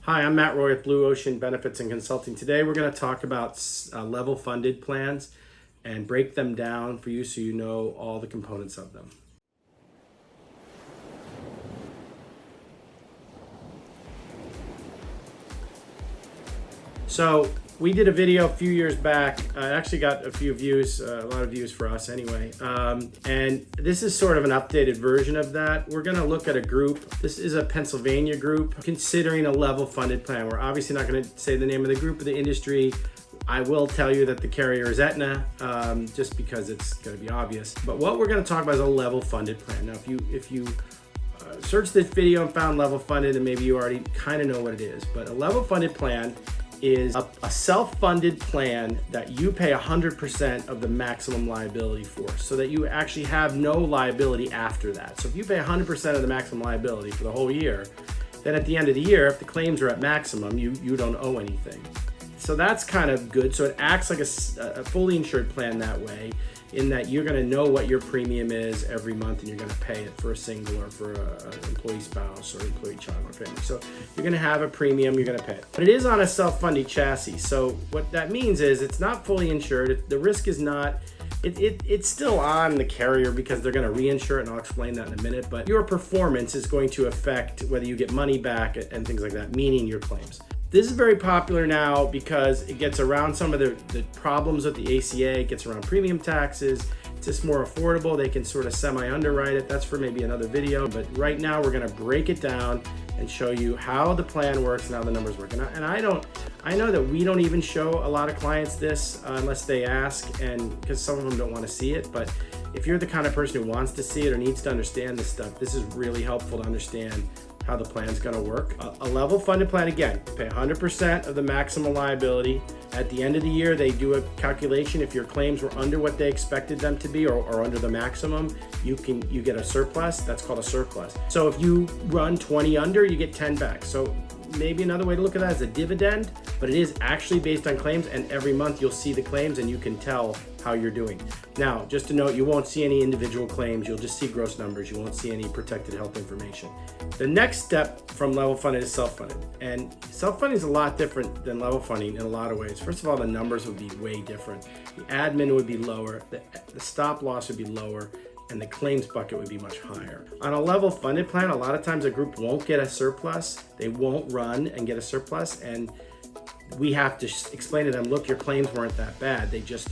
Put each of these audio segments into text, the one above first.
Hi, I'm Matt Roy with Blue Ocean Benefits and Consulting. Today we're going to talk about level funded plans and break them down for you so you know all the components of them. So we did a video a few years back. It actually got a few views, a lot of views for us anyway. And this is sort of an updated version of that. We're going to look at a group. This is a Pennsylvania group considering a level funded plan. We're obviously not going to say the name of the group or the industry. I will tell you that the carrier is Aetna, just because it's going to be obvious. But what we're going to talk about is a level funded plan. Now, if you search this video and found level funded, and maybe you already kind of know what it is, but a level funded plan is a self-funded plan that you pay 100% of the maximum liability for, so that you actually have no liability after that. So if you pay 100% of the maximum liability for the whole year, then at the end of the year, if the claims are at maximum, you don't owe anything. So that's kind of good. So it acts like a fully insured plan that way, in that you're going to know what your premium is every month and you're going to pay it for a single or for an employee spouse or employee child or family. So you're going to have a premium, you're going to pay it. But it is on a self-funding chassis. So what that means is it's not fully insured. The risk is not, it's still on the carrier because they're going to reinsure it, and I'll explain that in a minute. But your performance is going to affect whether you get money back and things like that, meaning your claims. This is very popular now because it gets around some of the problems with the ACA, it gets around premium taxes, it's just more affordable, they can sort of semi-underwrite it. That's for maybe another video, but right now we're gonna break it down and show you how the plan works and how the numbers work. And I know that we don't even show a lot of clients this unless they ask, and because some of them don't wanna see it, but if you're the kind of person who wants to see it or needs to understand this stuff, this is really helpful to understand how the plan's going to work. A level funded plan, again, pay 100% of the maximum liability. At the end of the year, they do a calculation. If your claims were under what they expected them to be or under the maximum, you get a surplus. That's called a surplus. So if you run 20 under, you get 10 back. So maybe another way to look at that is a dividend, but it is actually based on claims, and every month you'll see the claims and you can tell how you're doing. Now, just to note, you won't see any individual claims, you'll just see gross numbers, you won't see any protected health information. The next step from level funded is self-funded, and self-funding is a lot different than level funding in a lot of ways. First of all, the numbers would be way different. The admin would be lower, the stop loss would be lower, and the claims bucket would be much higher. On a level funded plan, a lot of times a group won't get a surplus, they won't run and get a surplus, and we have to explain to them, look, your claims weren't that bad, they just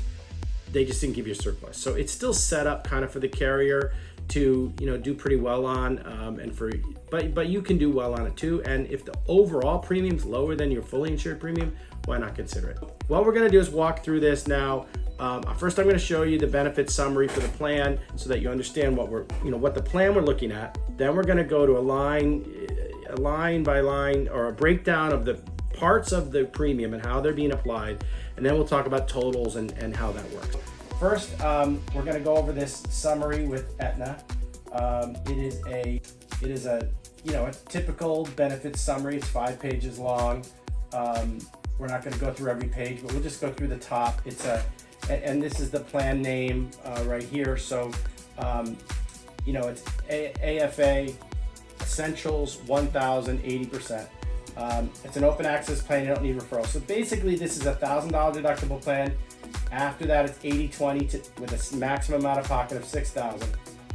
didn't give you a surplus. So it's still set up kind of for the carrier to do pretty well on, but you can do well on it too. And if the overall premium's lower than your fully insured premium, why not consider it? What we're going to do is walk through this now. First, I'm going to show you the benefit summary for the plan so that you understand what the plan we're looking at. Then we're going to go to a line by line, or a breakdown of the parts of the premium and how they're being applied, and then we'll talk about totals and how that works. First, we're going to go over this summary with Aetna. It is a typical benefits summary. It's 5 pages long. We're not going to go through every page, but we'll just go through the top. And this is the plan name right here. So it's AFA Essentials 1080%. It's an open access plan, you don't need referrals. So basically this is a $1,000 deductible plan. After that, it's 80/20 with a maximum out of pocket of $6,000.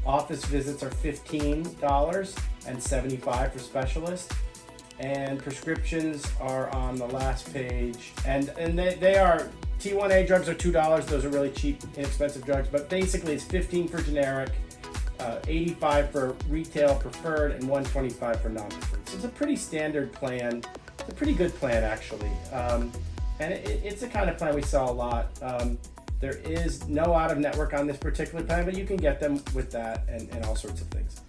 Office visits are $15 and $75 for specialists. And prescriptions are on the last page. And they are, T1A drugs are $2. Those are really cheap, inexpensive drugs. But basically it's $15 for generic, $85 for retail preferred, and $125 for non-preferred. So it's a pretty standard plan. It's a pretty good plan, actually. And it's the kind of plan we sell a lot. There is no out-of-network on this particular plan, but you can get them with that and all sorts of things.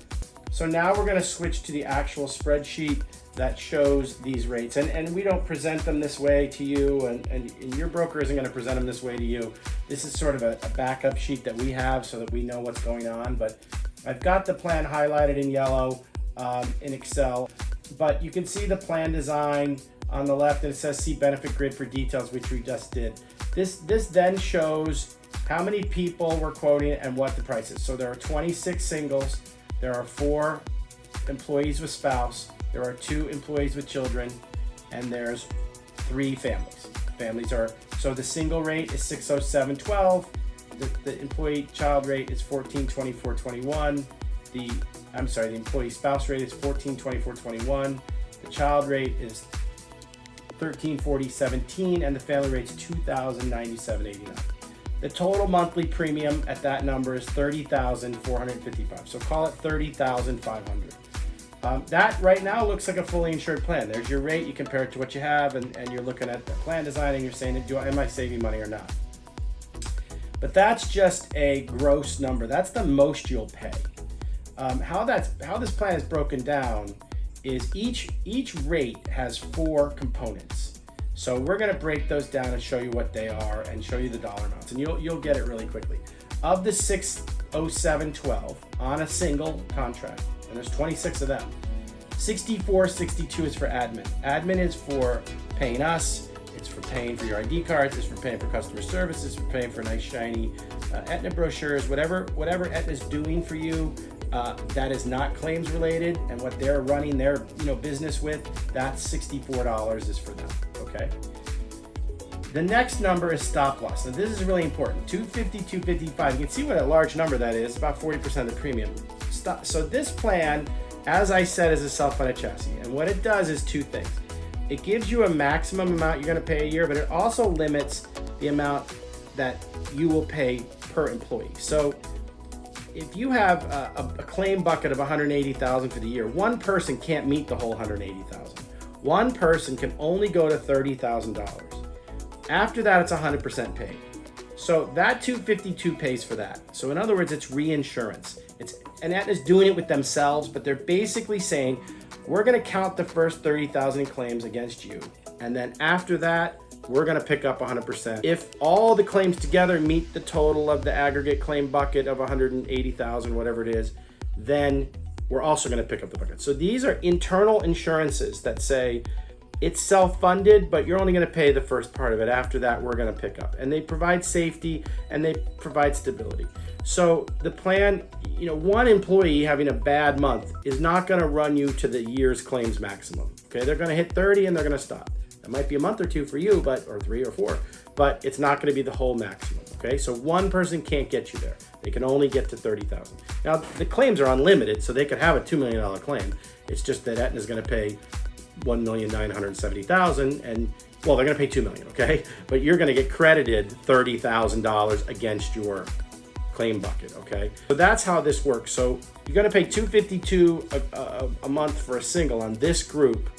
So now we're going to switch to the actual spreadsheet that shows these rates. And we don't present them this way to you, and your broker isn't going to present them this way to you. This is sort of a backup sheet that we have so that we know what's going on. But I've got the plan highlighted in yellow in Excel. But you can see the plan design on the left, and it says see benefit grid for details, which we just did. This then shows how many people we're quoting and what the price is. So there are 26 singles, there are 4 employees with spouse, there are 2 employees with children, and there's 3 families. Families are, so the single rate is 607.12, the employee child rate is 1424.21, the employee spouse rate is 1424.21, the child rate is 1340.17, and the family rate is 2097.89. The total monthly premium at that number is $30,455. So call it $30,500. That right now looks like a fully insured plan. There's your rate. You compare it to what you have, and you're looking at the plan design, and you're saying, am I saving money or not? But that's just a gross number. That's the most you'll pay. How this plan is broken down is each rate has 4 components. So we're going to break those down and show you what they are and show you the dollar amounts, and you'll get it really quickly. Of the 607.12 on a single contract, and there's 26 of them, 64.62 is for admin. Admin is for paying us, it's for paying for your ID cards, it's for paying for customer service, it's for paying for nice shiny Aetna brochures, whatever Aetna's doing for you that is not claims related, and what they're running their business with, that's $64 is for them. Okay. The next number is stop loss. Now this is really important. 250, 255. You can see what a large number that is. About 40% of the premium. So this plan, as I said, is a self-funded chassis, and what it does is 2 things. It gives you a maximum amount you're going to pay a year, but it also limits the amount that you will pay per employee. So if you have a claim bucket of $180,000 for the year, one person can't meet the whole $180,000. One person can only go to $30,000. After that, it's 100% paid. So that 252 pays for that. So in other words, it's reinsurance. And Aetna's doing it with themselves, but they're basically saying, we're going to count the first 30,000 in claims against you, and then after that, we're going to pick up 100%. If all the claims together meet the total of the aggregate claim bucket of 180,000, whatever it is, then we're also going to pick up the bucket. So these are internal insurances that say it's self-funded, but you're only going to pay the first part of it. After that, we're going to pick up. And they provide safety and they provide stability. So the plan, one employee having a bad month is not going to run you to the year's claims maximum. Okay, they're going to hit 30 and they're going to stop. It might be a month or 2 for you, or 3 or 4, but it's not going to be the whole maximum. Okay, so one person can't get you there. They can only get to 30,000. Now the claims are unlimited, so they could have a $2 million claim. It's just that Aetna is going to pay $1,970,000, and well, they're going to pay $2 million. Okay, but you're going to get credited $30,000 against your claim bucket. Okay, so that's how this works. So you're going to pay $252 a month for a single on this group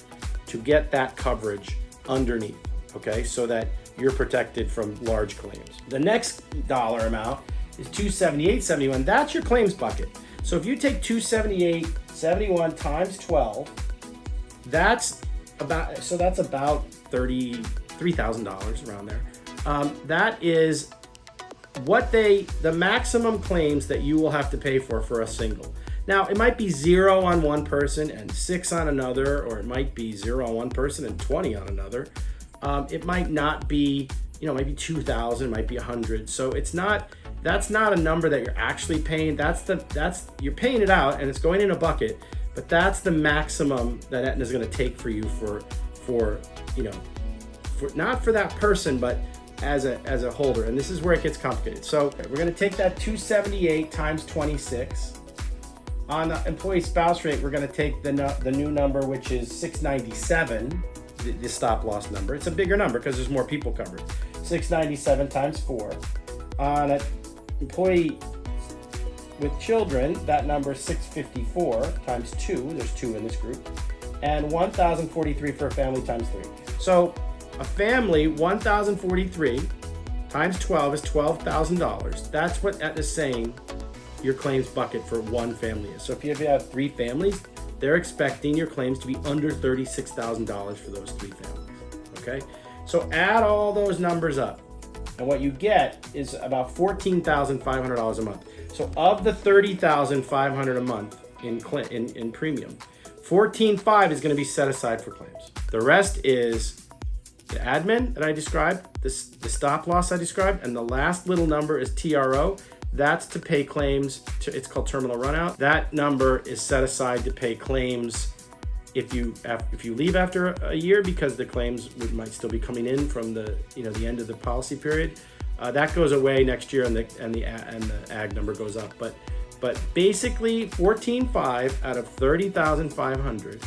to get that coverage underneath. Okay, so that you're protected from large claims. The next dollar amount is $278.71. That's your claims bucket. So if you take $278.71 times 12, that's about $33,000 around there. That is what the maximum claims that you will have to pay for a single. Now, it might be 0 on one person and 6 on another, or it might be 0 on one person and 20 on another. It might not be, maybe 2,000, might be 100. So that's not a number that you're actually paying. You're paying it out and it's going in a bucket, but that's the maximum that Aetna is going to take for you for not for that person, but as a holder. And this is where it gets complicated. So we're going to take that 278 times 26. On the employee spouse rate, we're going to take the new number, which is 697, the stop loss number. It's a bigger number because there's more people covered. 697 times 4. On an employee with children, that number is 654 times 2. There's 2 in this group. And 1,043 for a family times 3. So a family, 1,043 times 12 is $12,000. That's what Aetna's saying your claims bucket for one family is. So if you have 3 families, they're expecting your claims to be under $36,000 for those 3 families. Okay, so add all those numbers up, and what you get is about $14,500 a month. So of the $30,500 a month in premium, $14,500 is going to be set aside for claims. The rest is the admin that I described, the stop loss I described, and the last little number is TRO. That's to pay claims, it's called terminal runout. That number is set aside to pay claims if you leave after a year because the claims might still be coming in from the the end of the policy period, that goes away next year, and the ag number goes up. But basically 14.5 out of 30,500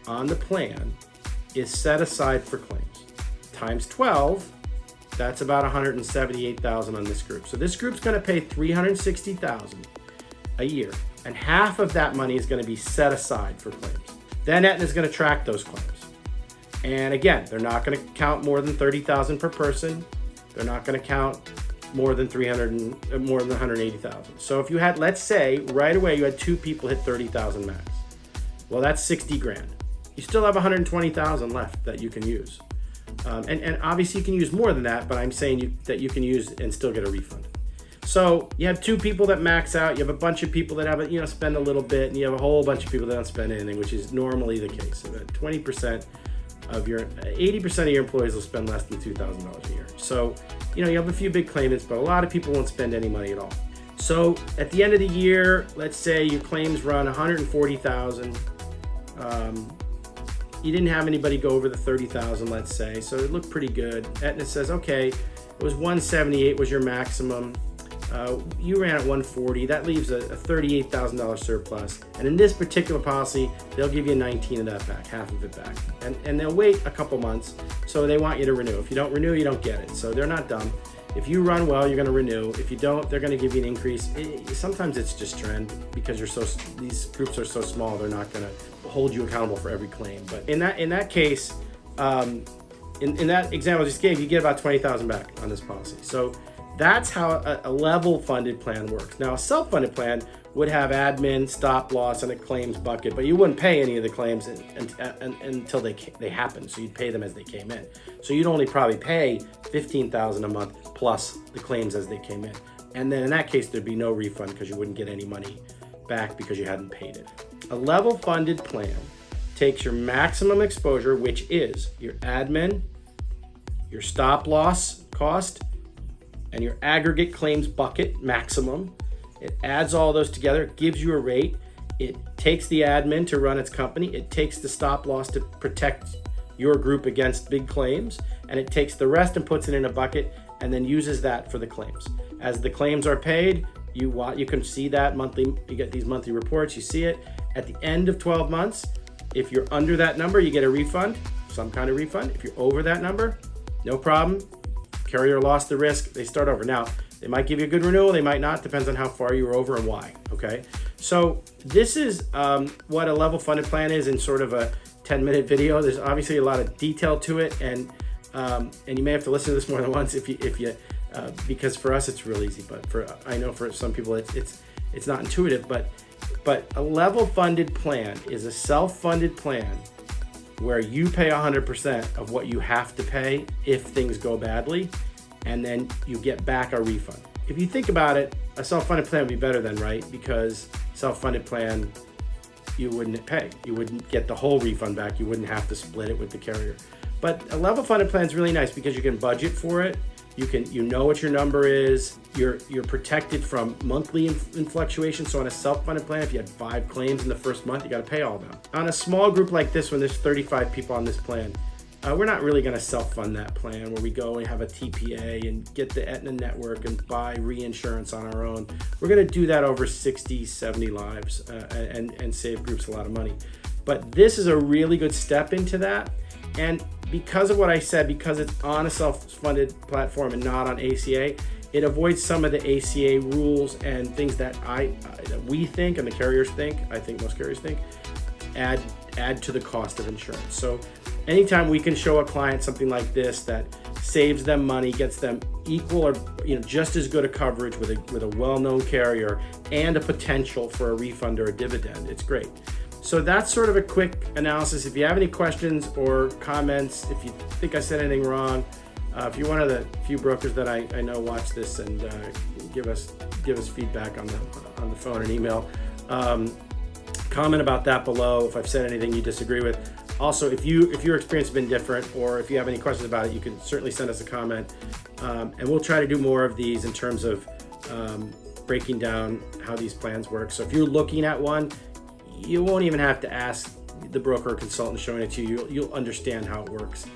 on the plan is set aside for claims. Times 12, that's about 178,000 on this group. So this group's going to pay 360,000 a year, and half of that money is going to be set aside for claims. Then Aetna is going to track those claims. And again, they're not going to count more than 30,000 per person. They're not going to count more than 180,000. So if you had, let's say, right away you had 2 people hit 30,000 max. Well, that's 60 grand. You still have 120,000 left that you can use. And obviously you can use more than that, but I'm saying that you can use and still get a refund. So you have 2 people that max out, you have a bunch of people that have spend a little bit, and you have a whole bunch of people that don't spend anything, which is normally the case. So that 80% of your employees will spend less than $2,000 a year. So, you have a few big claimants, but a lot of people won't spend any money at all. So at the end of the year, let's say your claims run 140,000. You didn't have anybody go over the 30,000, let's say, so it looked pretty good. Aetna says, okay, it was 178 was your maximum. You ran at 140. That leaves a $38,000 surplus. And in this particular policy, they'll give you 19 of that back, half of it back. And they'll wait a couple months, so they want you to renew. If you don't renew, you don't get it. So they're not dumb. If you run well, you're going to renew. If you don't, they're going to give you an increase. Sometimes it's just trend because these groups are so small, they're not going to hold you accountable for every claim. But in that case, in that example I just gave, you get about 20,000 back on this policy. So that's how a level funded plan works. Now, a self-funded plan would have admin, stop loss, and a claims bucket, but you wouldn't pay any of the claims until they happen. So you'd pay them as they came in. So you'd only probably pay $15,000 a month plus the claims as they came in. And then in that case, there'd be no refund because you wouldn't get any money back because you hadn't paid it. A level funded plan takes your maximum exposure, which is your admin, your stop loss cost, and your aggregate claims bucket maximum. It adds all those together, gives you a rate. It takes the admin to run its company. It takes the stop loss to protect your group against big claims. And it takes the rest and puts it in a bucket and then uses that for the claims. As the claims are paid, you can see that monthly. You get these monthly reports, you see it. At the end of 12 months, if you're under that number, you get a refund, some kind of refund. If you're over that number, no problem. Carrier lost the risk, they start over. Now, they might give you a good renewal, they might not, depends on how far you were over and why, okay? So this is what a level funded plan is in sort of a 10-minute video. There's obviously a lot of detail to it, and you may have to listen to this more than once if you because for us it's real easy, but I know for some people it's not intuitive, but a level funded plan is a self-funded plan where you pay 100% of what you have to pay if things go badly, and then you get back a refund. If you think about it, a self-funded plan would be better then, right? Because self-funded plan, you wouldn't pay. You wouldn't get the whole refund back. You wouldn't have to split it with the carrier. But a level funded plan is really nice because you can budget for it. You know what your number is. You're protected from monthly fluctuation. So on a self-funded plan, if you had 5 claims in the first month, you got to pay all of them. On a small group like this, when there's 35 people on this plan, we're not really going to self-fund that plan where we go and have a TPA and get the Aetna network and buy reinsurance on our own. We're going to do that over 60, 70 lives and save groups a lot of money. But this is a really good step into that. And because of what I said, because it's on a self-funded platform and not on ACA, it avoids some of the ACA rules and things that we think and the carriers think, I think most carriers think, add to the cost of insurance. So anytime we can show a client something like this that saves them money, gets them equal or just as good a coverage with a well-known carrier and a potential for a refund or a dividend, it's great. So that's sort of a quick analysis. If you have any questions or comments, if you think I said anything wrong, if you're one of the few brokers that I know watch this and give us feedback on the phone and email, comment about that below if I've said anything you disagree with. Also, if your experience has been different or if you have any questions about it, you can certainly send us a comment, and we'll try to do more of these in terms of breaking down how these plans work. So if you're looking at one, you won't even have to ask the broker or consultant showing it to you, you'll understand how it works.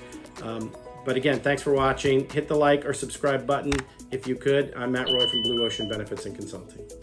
But again, thanks for watching. Hit the like or subscribe button if you could. I'm Matt Roy from Blue Ocean Benefits and Consulting.